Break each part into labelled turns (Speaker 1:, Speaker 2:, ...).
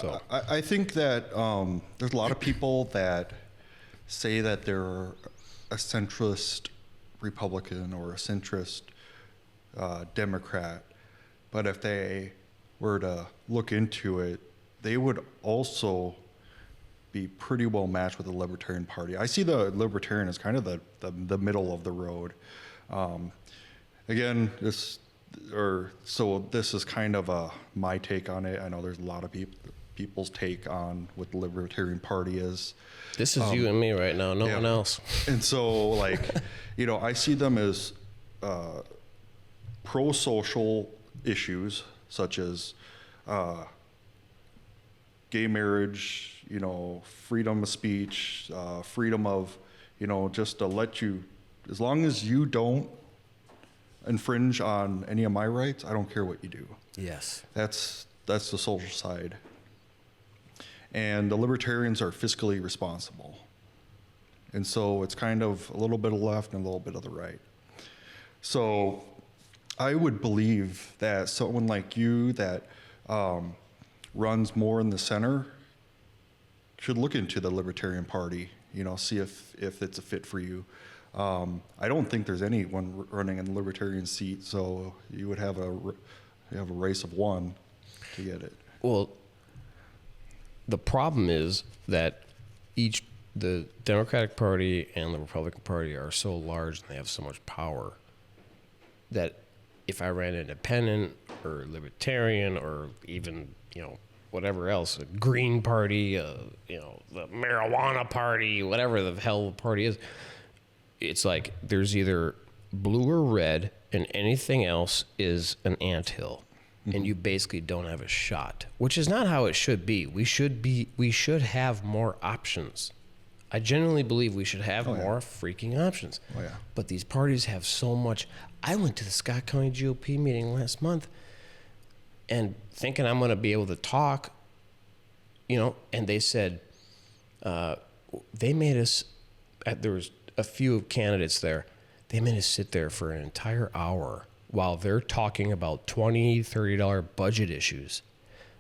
Speaker 1: So
Speaker 2: I think that there's a lot of people that say that they're a centrist Republican or a centrist Democrat, but if they were to look into it, they would also be pretty well matched with the Libertarian Party. I see the Libertarian as kind of the middle of the road. Again, this is kind of my take on it. I know there's a lot of people's take on what the Libertarian Party is.
Speaker 1: this is you and me right now, no one else.
Speaker 2: And so, like, I see them as pro-social issues such as gay marriage, freedom of speech, freedom of, just to let you, as long as you don't infringe on any of my rights, I don't care what you do.
Speaker 1: Yes.
Speaker 2: That's the social side. And the libertarians are fiscally responsible. And so it's kind of a little bit of left and a little bit of the right. So I would believe that someone like you that runs more in the center should look into the Libertarian Party, see if it's a fit for you. I don't think there's anyone running in the Libertarian seat, so you would have a race of one to get it.
Speaker 1: Well, the problem is that the Democratic Party and the Republican Party are so large and they have so much power that if I ran independent or libertarian or even, whatever else, a Green Party, the Marijuana Party, whatever the hell the party is, it's like there's either blue or red and anything else is an anthill. And you basically don't have a shot, which is not how it should be. We should have more options. I genuinely believe we should have more freaking options.
Speaker 2: Oh, yeah.
Speaker 1: But these parties have so much. I went to the Scott County GOP meeting last month and thinking I'm going to be able to talk, and they said, they made us, there was a few candidates there, they made us sit there for an entire hour while they're talking about $20, $30 budget issues,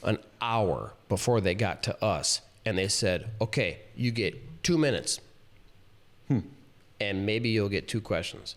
Speaker 1: an hour before they got to us. And they said, okay, you get 2 minutes. And maybe you'll get 2 questions.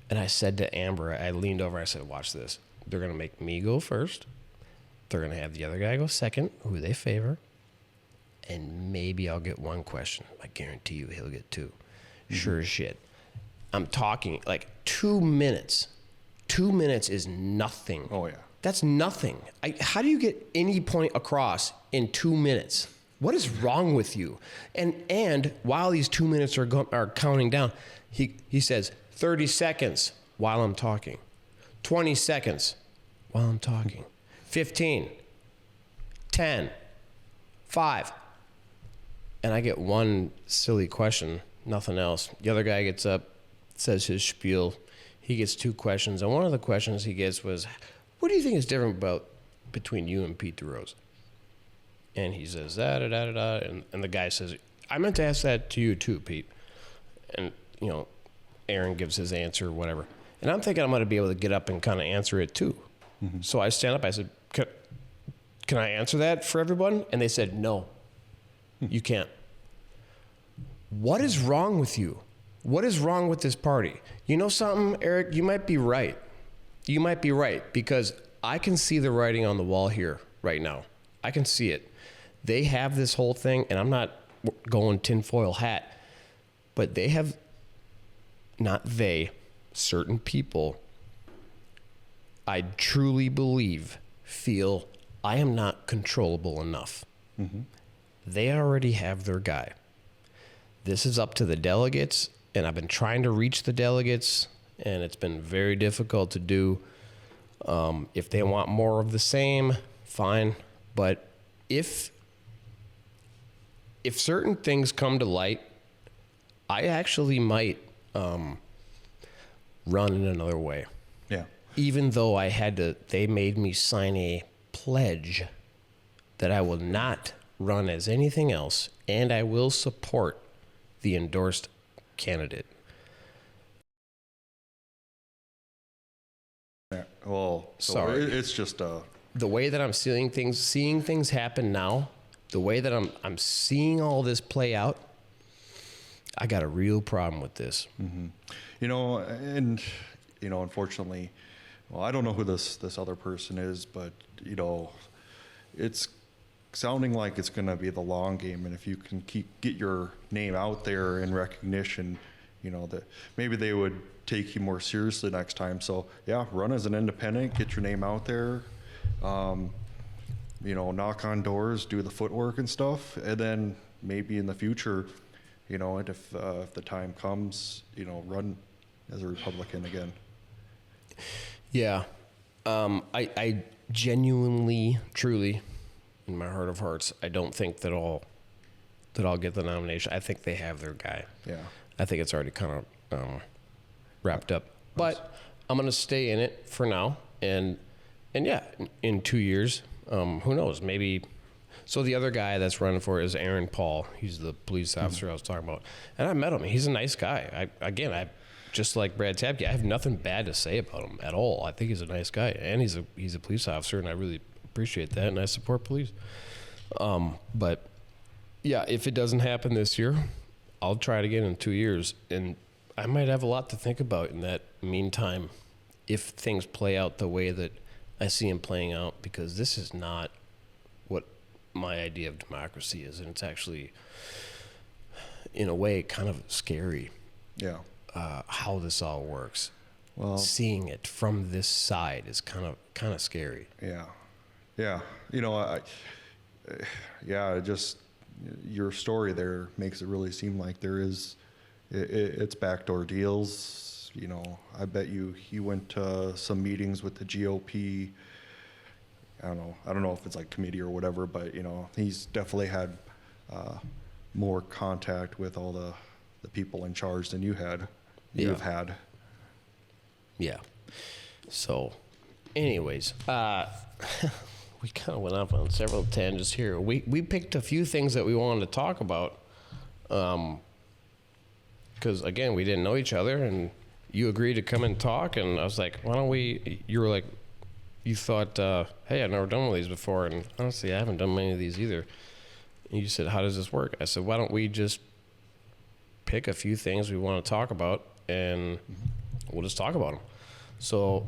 Speaker 1: And I said to Amber, I leaned over, I said, watch this. They're going to make me go first. They're going to have the other guy go second, who they favor. And maybe I'll get 1 question. I guarantee you he'll get 2. Sure as shit. I'm talking like 2 minutes. 2 minutes is nothing.
Speaker 2: Oh, yeah.
Speaker 1: That's nothing. How do you get any point across in 2 minutes? What is wrong with you? And while these 2 minutes are counting down, he says 30 seconds while I'm talking, 20 seconds while I'm talking, 15, 10, 5. And I get 1 silly question, nothing else. The other guy gets up, says his spiel. He gets 2 questions, and one of the questions he gets was, what do you think is different between you and Pete DeRose? And he says, da-da-da-da-da, and the guy says, I meant to ask that to you too, Pete. And, Aaron gives his answer, whatever. And I'm thinking I'm going to be able to get up and kind of answer it too. So I stand up, I said, can I answer that for everyone? And they said, no, you can't. What is wrong with you? What is wrong with this party? You know something, Eric? You might be right. You might be right, because I can see the writing on the wall here right now. I can see it. They have this whole thing, and I'm not going tinfoil hat, but they have, certain people, I truly believe, feel I am not controllable enough. They already have their guy. This is up to the delegates, and I've been trying to reach the delegates, and it's been very difficult to do. If they want more of the same, fine. But if certain things come to light, I actually might run in another way.
Speaker 2: Yeah.
Speaker 1: Even though they made me sign a pledge that I will not run as anything else, and I will support the endorsed candidate.
Speaker 2: Yeah. Well, so
Speaker 1: Sorry.
Speaker 2: it's just
Speaker 1: the way that I'm seeing things happen now, the way that I'm seeing all this play out, I got a real problem with this.
Speaker 2: Mm-hmm. And unfortunately, well, I don't know who this other person is, but it's sounding like it's going to be the long game. And if you can get your name out there in recognition, that maybe they would take you more seriously next time. So yeah, run as an independent, get your name out there, knock on doors, do the footwork and stuff. And then maybe in the future, and if the time comes, run as a Republican again.
Speaker 1: Yeah. I genuinely, truly, in my heart of hearts, I don't think that I'll get the nomination. I think they have their guy.
Speaker 2: Yeah.
Speaker 1: I think it's already kind of wrapped up. But I'm going to stay in it for now. And yeah, in 2 years, who knows? Maybe. So the other guy that's running for it is Aaron Paul. He's the police officer I was talking about. And I met him. He's a nice guy. I just like Brad Tabke, I have nothing bad to say about him at all. I think he's a nice guy. And he's a police officer, and I really appreciate that, and I support police. But yeah, if it doesn't happen this year, I'll try it again in 2 years, and I might have a lot to think about in that meantime if things play out the way that I see them playing out, because this is not what my idea of democracy is, and it's actually, in a way, kind of scary.
Speaker 2: Yeah.
Speaker 1: How this all works.
Speaker 2: Well,
Speaker 1: seeing it from this side is kind of scary.
Speaker 2: Yeah. Just your story there makes it really seem like there is, it's backdoor deals. I bet he went to some meetings with the GOP. I don't know if it's like committee or whatever, but he's definitely had more contact with all the people in charge than you've had.
Speaker 1: Yeah. So, anyways, we kind of went off on several tangents here. We picked a few things that we wanted to talk about, because again, we didn't know each other, and you agreed to come and talk, and I was like, why don't we? You were like, you thought, hey, I've never done one of these before, and honestly, I haven't done many of these either. And you said, how does this work? I said, why don't we just pick a few things we want to talk about, and we'll just talk about them. So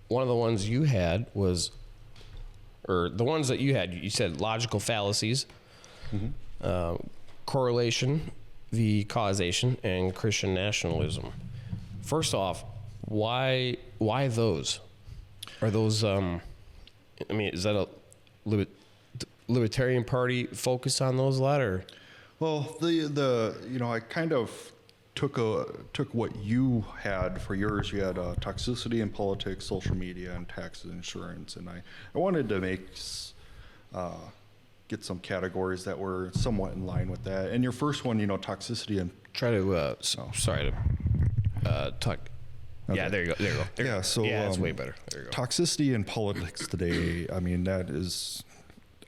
Speaker 1: one of the ones you had was, or the ones that you had, you said logical fallacies, correlation, the causation, and Christian nationalism. First off, why those? Are those, is that a Libertarian Party focus on those a lot, or?
Speaker 2: Well, I kind of took what you had for yours. You had toxicity in politics, social media, and taxes and insurance, and I wanted to get some categories that were somewhat in line with that. And your first one, toxicity and
Speaker 1: try to talk. Okay. Yeah, there you go. That's way better. There you go.
Speaker 2: Toxicity in politics today. That is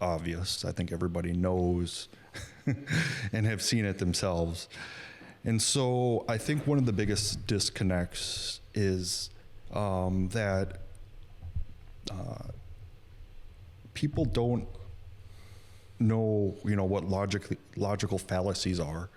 Speaker 2: obvious. I think everybody knows and have seen it themselves. And so I think one of the biggest disconnects is that people don't know, what logical fallacies are.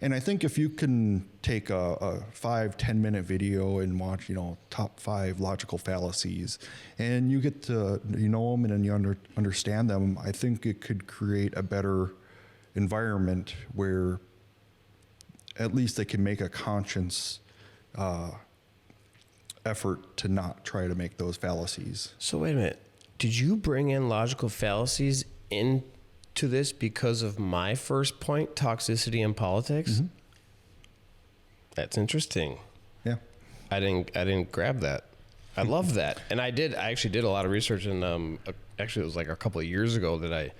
Speaker 2: And I think if you can take a 5-10 minute video and watch, top 5 logical fallacies, and you get to know them and you understand them, I think it could create a better environment where at least they can make a conscious effort to not try to make those fallacies.
Speaker 1: So wait a minute. Did you bring in logical fallacies into this because of my first point, toxicity in politics? Mm-hmm. That's interesting.
Speaker 2: Yeah.
Speaker 1: I didn't grab that. I love that. And I actually did a lot of research, and actually it was like a couple of years ago that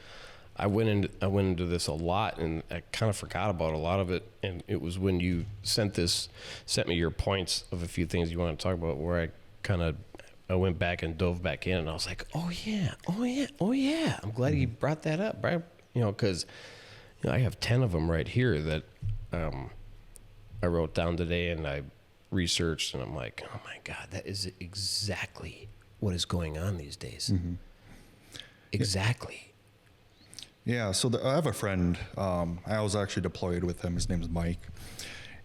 Speaker 1: I went into this a lot, and I kind of forgot about a lot of it. And it was when you sent me your points of a few things you want to talk about, where I went back and dove back in, and I was like, oh yeah. I'm glad you brought that up, right? Because I have 10 of them right here that I wrote down today, and I researched, and I'm like, oh my God, that is exactly what is going on these days. Mm-hmm. Exactly.
Speaker 2: Yeah, so I have a friend. I was actually deployed with him. His name's Mike.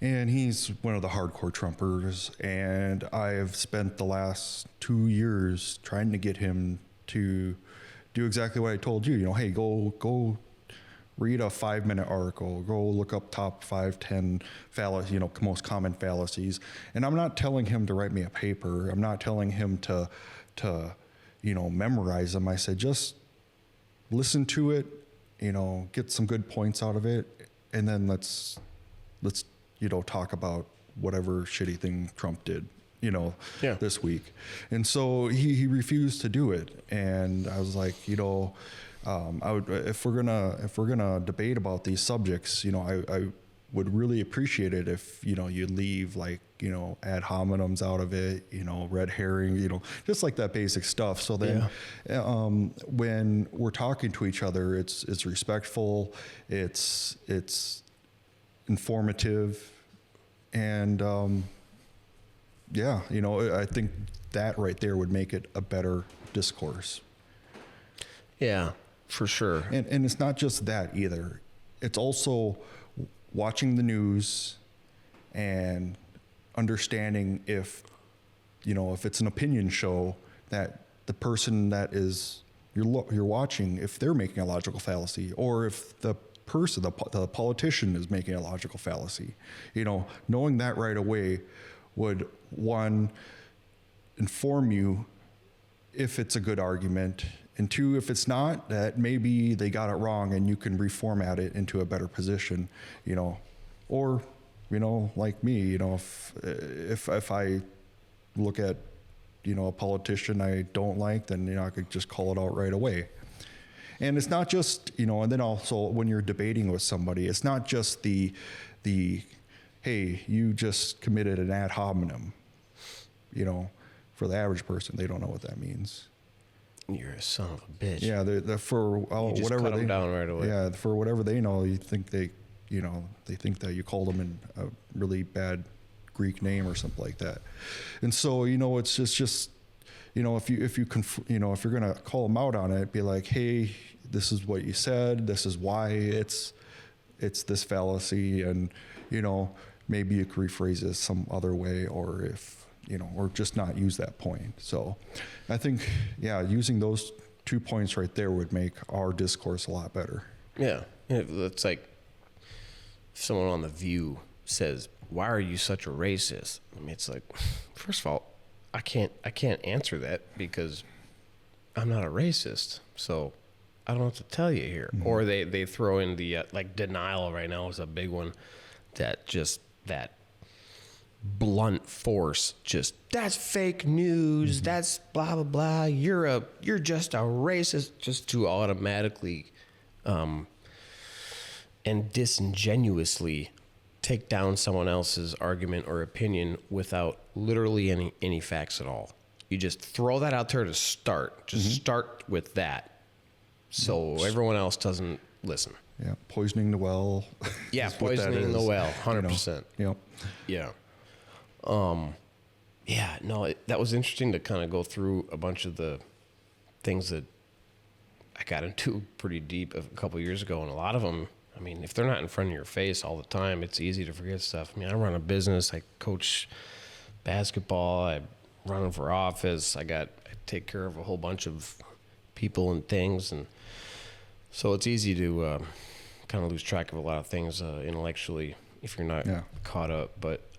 Speaker 2: And he's one of the hardcore Trumpers. And I've spent the last 2 years trying to get him to do exactly what I told you. You know, hey, go read a 5-minute article. Go look up top 5, 10 fallacies, you know, most common fallacies. And I'm not telling him to write me a paper. I'm not telling him to you know, memorize them. I said, just listen to it, you know, get some good points out of it, and then let's you know, talk about whatever shitty thing Trump did, you know, this week. And so he refused to do it. And I was like, you know, I would, if we're gonna debate about these subjects, you know, I would really appreciate it if, you know, you leave, like, you know, ad hominems out of it, you know, red herring, you know, just like that basic stuff. So then when we're talking to each other, it's respectful, it's informative, and yeah, you know, I think that right there would make it a better discourse.
Speaker 1: Yeah, for sure.
Speaker 2: And it's not just that either. It's also watching the news and understanding if, you know, if it's an opinion show, that the person that is you're watching, if they're making a logical fallacy, or if the person, the politician, is making a logical fallacy. You know, knowing that right away would, one, inform you if it's a good argument, and two, if it's not, that maybe they got it wrong and you can reformat it into a better position, you know. Or, you know, like me, you know, if I look at, you know, a politician I don't like, then, you know, I could just call it out right away. And it's not just, you know, and then also when you're debating with somebody, it's not just the hey, you just committed an ad hominem. You know, for the average person, they don't know what that means.
Speaker 1: You're a son of a bitch.
Speaker 2: Yeah, for
Speaker 1: just
Speaker 2: whatever
Speaker 1: cut them down right away.
Speaker 2: Yeah, for whatever they know, you think they think that you called them in a really bad Greek name or something like that. And so, you know, it's just you know, if you're gonna call them out on it, be like, hey, this is what you said. This is why it's this fallacy, and, you know, maybe you could rephrase it some other way, or if, you know, or just not use that point. So I think, yeah, using those 2 points right there would make our discourse a lot better.
Speaker 1: Yeah. It's like if someone on The View says, why are you such a racist? I mean, it's like, first of all, I can't answer that because I'm not a racist. So I don't know what to tell you here. Mm-hmm. Or they throw in the, like, denial right now is a big one, that blunt force, just, that's fake news, mm-hmm. that's blah, blah, blah, you're just a racist, just to automatically and disingenuously take down someone else's argument or opinion without literally any facts at all. You just throw that out there to start. Just mm-hmm. start with that, so everyone else doesn't listen.
Speaker 2: Yeah, poisoning the well.
Speaker 1: Yeah, poisoning the well, 100%.
Speaker 2: You know?
Speaker 1: Yeah. Yeah, no, that was interesting to kind of go through a bunch of the things that I got into pretty deep a couple years ago, and a lot of them, I mean, if they're not in front of your face all the time, it's easy to forget stuff. I mean, I run a business, I coach basketball, I run for office, I take care of a whole bunch of people and things, and so it's easy to kind of lose track of a lot of things intellectually if you're not caught up. But